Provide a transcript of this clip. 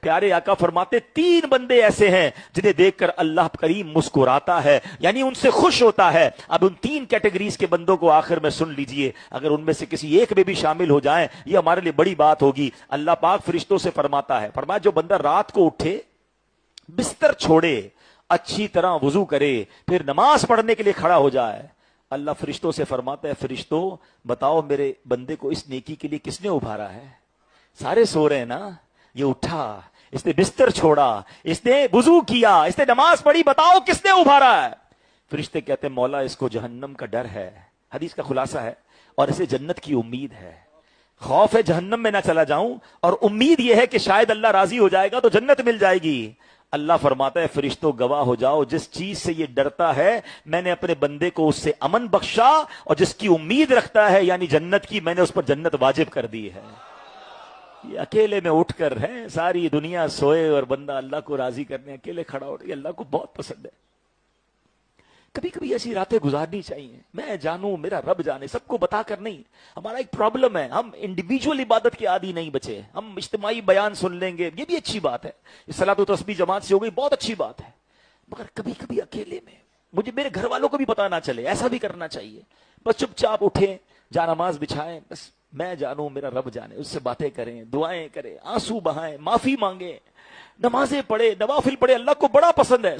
پیارے آقا فرماتے 3 بندے ایسے ہیں جنہیں دیکھ کر اللہ کریم مسکراتا ہے، یعنی ان سے خوش ہوتا ہے۔ اب ان 3 کیٹیگریز کے بندوں کو آخر میں سن لیجئے، اگر ان میں سے کسی ایک میں بھی شامل ہو جائیں یہ ہمارے لیے بڑی بات ہوگی۔ اللہ پاک فرشتوں سے فرماتا ہے، فرمایا جو بندہ رات کو اٹھے، بستر چھوڑے، اچھی طرح وضو کرے، پھر نماز پڑھنے کے لیے کھڑا ہو جائے، اللہ فرشتوں سے فرماتا ہے فرشتوں بتاؤ میرے بندے کو اس نیکی کے لیے کس نے ابھارا ہے؟ سارے سو رہے ہیں نا، یہ اٹھا، اس نے بستر چھوڑا، اس نے وضو کیا، اس نے نماز پڑھی، بتاؤ کس نے ابھارا ہے؟ فرشتے کہتے ہیں مولا اس کو جہنم کا ڈر ہے، حدیث کا خلاصہ ہے، اور اسے جنت کی امید ہے، خوف ہے جہنم میں نہ چلا جاؤں، اور امید یہ ہے کہ شاید اللہ راضی ہو جائے گا تو جنت مل جائے گی۔ اللہ فرماتا ہے فرشتوں گواہ ہو جاؤ، جس چیز سے یہ ڈرتا ہے میں نے اپنے بندے کو اس سے امن بخشا، اور جس کی امید رکھتا ہے یعنی جنت کی، میں نے اس پر جنت واجب کر دی ہے۔ یہ اکیلے میں اٹھ کر ہے، ساری دنیا سوئے اور بندہ اللہ کو راضی کرنے اکیلے کھڑا ہو، یہ اللہ کو بہت پسند ہے۔ کبھی کبھی ایسی راتیں گزارنی چاہیے، میں جانوں میرا رب جانے، سب کو بتا کر نہیں۔ ہمارا ایک پرابلم ہے، ہم انڈیویجول عبادت کے عادی نہیں بچے، ہم اجتماعی بیان سن لیں گے، یہ بھی اچھی بات ہے، صلاۃ و تسبیح جماعت سے ہو گئی، بہت اچھی بات ہے، مگر کبھی کبھی اکیلے میں مجھے میرے گھر والوں کو بھی پتا نہ چلے، ایسا بھی کرنا چاہیے، بس چپ چاپ اٹھیں، جا نماز بچھائیں، بس میں جانوں میرا رب جانے، اس سے باتیں کریں، دعائیں کریں، آنسو بہائیں، معافی مانگیں، نمازیں پڑھے، نوافل پڑھے، اللہ کو بڑا پسند ہے۔